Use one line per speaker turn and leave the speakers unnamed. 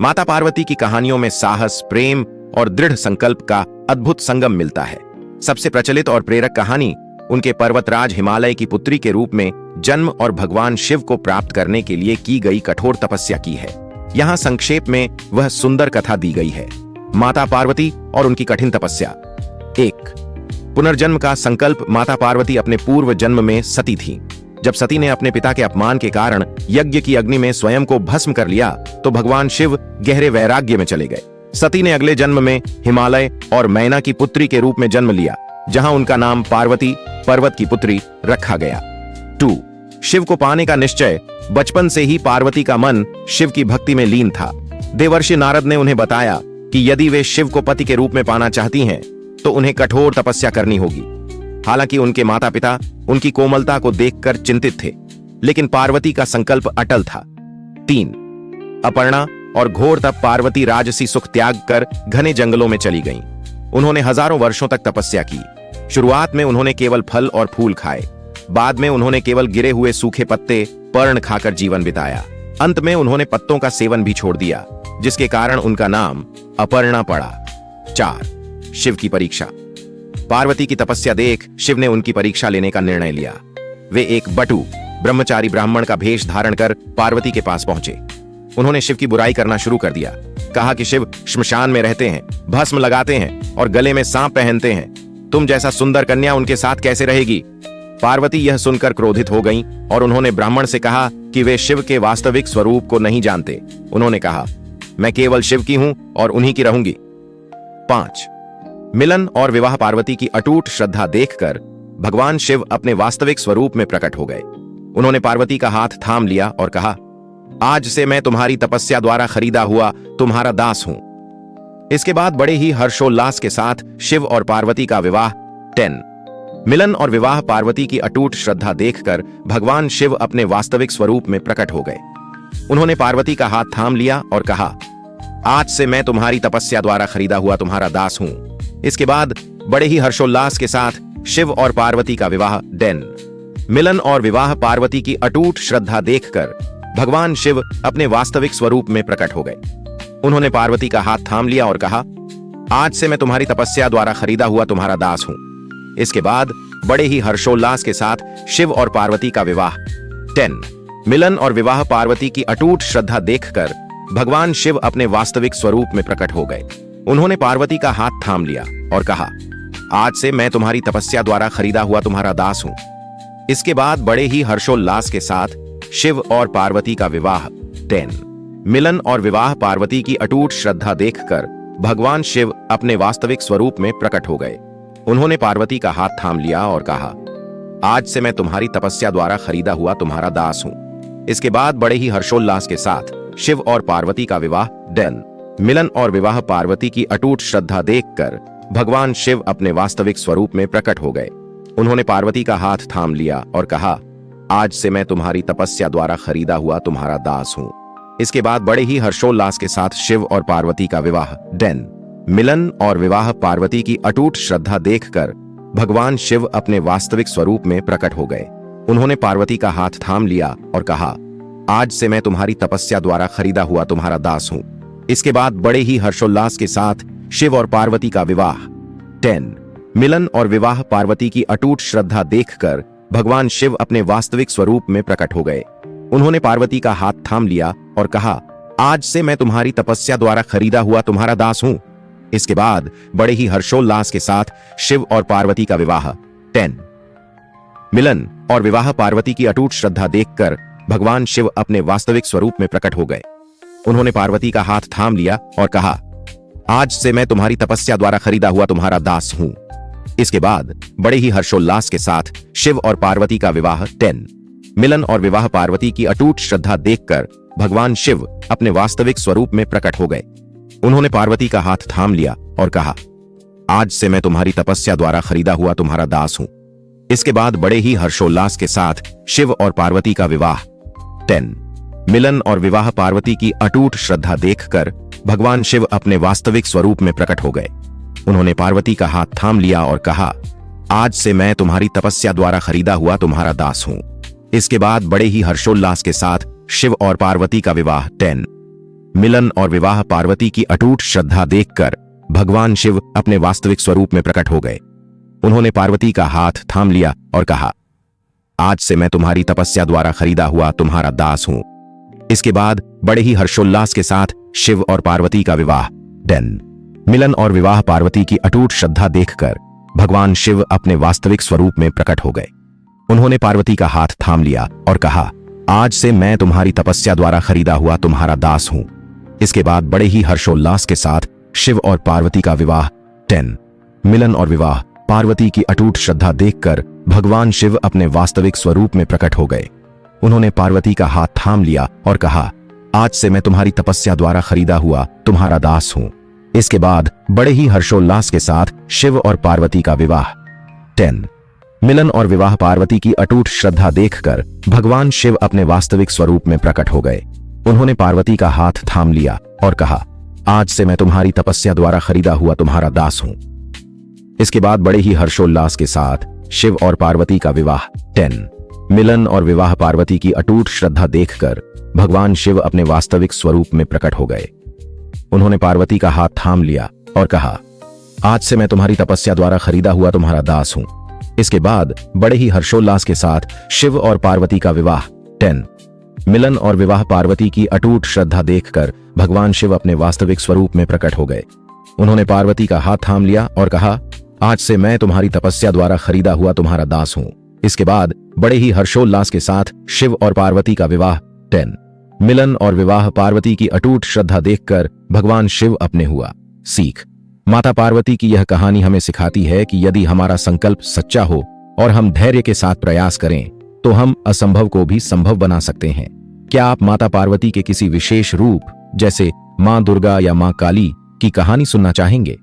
माता पार्वती की कहानियों में साहस, प्रेम और दृढ़ संकल्प का अद्भुत संगम मिलता है। सबसे प्रचलित और प्रेरक कहानी उनके पर्वतराज हिमालय की पुत्री के रूप में जन्म और भगवान शिव को प्राप्त करने के लिए की गई कठोर तपस्या की है। यहाँ संक्षेप में वह सुंदर कथा दी गई है। माता पार्वती और उनकी कठिन तपस्या। 1. पुनर्जन्म का संकल्प। माता पार्वती अपने पूर्व जन्म में सती थीं। जब सती ने अपने पिता के अपमान के कारण यज्ञ की अग्नि में स्वयं को भस्म कर लिया तो भगवान शिव गहरे वैराग्य में चले गए। सती ने अगले जन्म में हिमालय और मैना की पुत्री के रूप में जन्म लिया, जहां उनका नाम पार्वती, पर्वत की पुत्री, रखा गया। 2. शिव को पाने का निश्चय। बचपन से ही पार्वती का मन शिव की भक्ति में लीन था। देवर्षि नारद ने उन्हें बताया कि यदि वे शिव को पति के रूप में पाना चाहती हैं तो उन्हें कठोर तपस्या करनी होगी। हालांकि उनके माता पिता उनकी कोमलता को देखकर चिंतित थे, लेकिन पार्वती का संकल्प अटल था। 3. अपर्णा और घोर तप। पार्वती राजसी सुख त्याग कर घने जंगलों में चली गईं। उन्होंने हजारों वर्षों तक तपस्या की। शुरुआत में उन्होंने केवल फल और फूल खाए, बाद में उन्होंने केवल गिरे हुए सूखे पत्ते, पर्ण खाकर जीवन बिताया। अंत में उन्होंने पत्तों का सेवन भी छोड़ दिया, जिसके कारण उनका नाम अपर्णा पड़ा। 4. शिव की परीक्षा। पार्वती की तपस्या देख शिव ने उनकी परीक्षा लेने का निर्णय लिया। वे एक बटु ब्रह्मचारी ब्राह्मण का भेष धारण कर पार्वती के पास पहुंचे। उन्होंने शिव की बुराई करना शुरू कर दिया। कहा कि शिव श्मशान में रहते हैं, भस्म लगाते हैं और गले में सांप पहनते हैं। तुम जैसा सुंदर कन्या उनके साथ कैसे रहेगी? पार्वती यह सुनकर क्रोधित हो गईं और उन्होंने ब्राह्मण से कहा कि वे शिव के वास्तविक स्वरूप को नहीं जानते। उन्होंने कहा, मैं केवल शिव की हूं और उन्हीं की रहूंगी। 5. मिलन और विवाह। पार्वती की अटूट श्रद्धा देखकर भगवान शिव अपने वास्तविक स्वरूप में प्रकट हो गए। उन्होंने पार्वती का हाथ थाम लिया और कहा, आज से मैं तुम्हारी तपस्या द्वारा खरीदा हुआ तुम्हारा दास हूं। इसके बाद बड़े ही हर्षोल्लास के साथ शिव और पार्वती का विवाह। 10. मिलन और विवाह। पार्वती की अटूट श्रद्धा देखकर भगवान शिव अपने वास्तविक स्वरूप में प्रकट हो गए। उन्होंने पार्वती का हाथ थाम लिया और कहा, आज से मैं तुम्हारी तपस्या द्वारा खरीदा हुआ तुम्हारा दास हूं। इसके बाद बड़े ही हर्षोल्लास के साथ शिव और पार्वती का विवाह। 10. मिलन और विवाह। पार्वती की अटूट श्रद्धा देखकर भगवान शिव अपने वास्तविक स्वरूप में प्रकट हो गए। उन्होंने पार्वती का हाथ थाम लिया और कहा, आज से मैं तुम्हारी तपस्या द्वारा खरीदा हुआ तुम्हारा दास हूं। इसके बाद बड़े ही हर्षोल्लास के साथ शिव और पार्वती का विवाह। 10. मिलन और विवाह। पार्वती की अटूट श्रद्धा देखकर भगवान शिव अपने वास्तविक स्वरूप में प्रकट हो गए। उन्होंने पार्वती का हाथ थाम लिया और कहा, आज से मैं तुम्हारी तपस्या द्वारा खरीदा हुआ तुम्हारा दास हूं। इसके बाद बड़े ही हर्षोल्लास के साथ शिव और पार्वती का विवाह। 10. मिलन और विवाह। पार्वती की अटूट श्रद्धा देखकर भगवान शिव अपने वास्तविक स्वरूप में प्रकट हो गए। उन्होंने पार्वती का हाथ थाम लिया और कहा, आज से मैं तुम्हारी तपस्या द्वारा खरीदा हुआ तुम्हारा दास हूं। इसके बाद बड़े ही हर्षोल्लास के साथ शिव और पार्वती का विवाह। 10. मिलन और विवाह। पार्वती की अटूट श्रद्धा देखकर भगवान शिव अपने वास्तविक स्वरूप में प्रकट हो गए। उन्होंने पार्वती का हाथ थाम लिया और कहा, आज से मैं तुम्हारी तपस्या द्वारा खरीदा हुआ तुम्हारा दास हूं। इसके बाद बड़े ही हर्षोल्लास के साथ शिव और पार्वती का विवाह। 10. मिलन और विवाह। पार्वती की अटूट श्रद्धा देखकर भगवान शिव अपने वास्तविक स्वरूप में प्रकट हो गए। उन्होंने पार्वती का हाथ थाम लिया और कहा, आज से मैं तुम्हारी तपस्या द्वारा खरीदा हुआ तुम्हारा दास हूं। इसके बाद बड़े ही हर्षोल्लास के साथ शिव और पार्वती का विवाह। 10. मिलन और विवाह। पार्वती की अटूट श्रद्धा देखकर भगवान शिव अपने वास्तविक स्वरूप में प्रकट हो गए। उन्होंने पार्वती का हाथ थाम लिया और कहा, आज से मैं तुम्हारी तपस्या द्वारा खरीदा हुआ तुम्हारा दास हूं। इसके बाद बड़े ही हर्षोल्लास के साथ शिव और पार्वती का विवाह। 10. मिलन और विवाह। पार्वती की अटूट श्रद्धा देखकर भगवान शिव अपने वास्तविक स्वरूप में प्रकट हो गए। उन्होंने पार्वती का हाथ थाम लिया और कहा, आज से मैं तुम्हारी तपस्या द्वारा खरीदा हुआ तुम्हारा दास हूं। इसके बाद बड़े ही हर्षोल्लास के साथ शिव और पार्वती का विवाह। 10. मिलन और विवाह। पार्वती की अटूट श्रद्धा देखकर भगवान शिव अपने वास्तविक स्वरूप में प्रकट हो गए। उन्होंने पार्वती का हाथ थाम लिया और कहा, आज से मैं तुम्हारी तपस्या द्वारा खरीदा हुआ तुम्हारा दास हूं। इसके बाद बड़े ही हर्षोल्लास के साथ शिव और पार्वती का विवाह। 10. मिलन और विवाह। पार्वती की अटूट श्रद्धा देखकर भगवान शिव अपने वास्तविक स्वरूप में प्रकट हो गए। उन्होंने पार्वती का हाथ थाम लिया और कहा, आज से मैं तुम्हारी तपस्या द्वारा खरीदा हुआ तुम्हारा दास हूं। इसके बाद बड़े ही हर्षोल्लास के साथ शिव और पार्वती का विवाह। 10. मिलन और विवाह पार्वती की अटूट श्रद्धा देखकर भगवान शिव अपने वास्तविक स्वरूप में प्रकट हो गए। उन्होंने पार्वती का हाथ थाम लिया और कहा, आज से मैं तुम्हारी तपस्या द्वारा खरीदा हुआ तुम्हारा दास हूं। इसके बाद बड़े ही हर्षोल्लास के साथ शिव और पार्वती का विवाह मिलन और विवाह पार्वती की अटूट श्रद्धा देखकर भगवान शिव अपने वास्तविक स्वरूप में प्रकट हो गए। उन्होंने पार्वती का हाथ थाम लिया और कहा, आज से मैं तुम्हारी तपस्या द्वारा खरीदा हुआ तुम्हारा दास हूं। इसके बाद बड़े ही हर्षोल्लास के साथ शिव और पार्वती का विवाह मिलन और विवाह पार्वती की अटूट श्रद्धा देखकर भगवान शिव अपने वास्तविक स्वरूप में प्रकट हो गए। उन्होंने पार्वती का हाथ थाम लिया और कहा, आज से मैं तुम्हारी तपस्या द्वारा खरीदा हुआ तुम्हारा दास हूं। इसके बाद बड़े ही हर्षोल्लास के साथ शिव और पार्वती का विवाह मिलन और विवाह पार्वती की अटूट श्रद्धा देखकर भगवान शिव अपने वास्तविक स्वरूप में प्रकट हो गए। उन्होंने पार्वती का हाथ थाम लिया और कहा, आज से मैं तुम्हारी तपस्या द्वारा खरीदा हुआ तुम्हारा दास हूं। इसके बाद बड़े ही हर्षोल्लास के साथ शिव और पार्वती का विवाह मिलन और विवाह पार्वती की अटूट श्रद्धा देखकर भगवान शिव अपने वास्तविक स्वरूप में प्रकट हो गए। उन्होंने पार्वती का हाथ थाम लिया और कहा, आज से मैं तुम्हारी तपस्या द्वारा खरीदा हुआ तुम्हारा दास हूं। इसके बाद बड़े ही हर्षोल्लास के साथ शिव और पार्वती का विवाह मिलन और विवाह पार्वती की अटूट श्रद्धा देखकर भगवान शिव अपने वास्तविक स्वरूप में प्रकट हो गए। उन्होंने पार्वती का हाथ थाम लिया और कहा, आज से मैं तुम्हारी तपस्या द्वारा खरीदा हुआ तुम्हारा दास हूं। इसके बाद बड़े ही हर्षोल्लास के साथ शिव और पार्वती का विवाह मिलन और विवाह पार्वती की अटूट श्रद्धा देखकर भगवान शिव अपने हुआ। सीख। माता पार्वती की यह कहानी हमें सिखाती है कि यदि हमारा संकल्प सच्चा हो और हम धैर्य के साथ प्रयास करें तो हम असंभव को भी संभव बना सकते हैं। क्या आप माता पार्वती के किसी विशेष रूप जैसे मां दुर्गा या मां काली की कहानी सुनना चाहेंगे?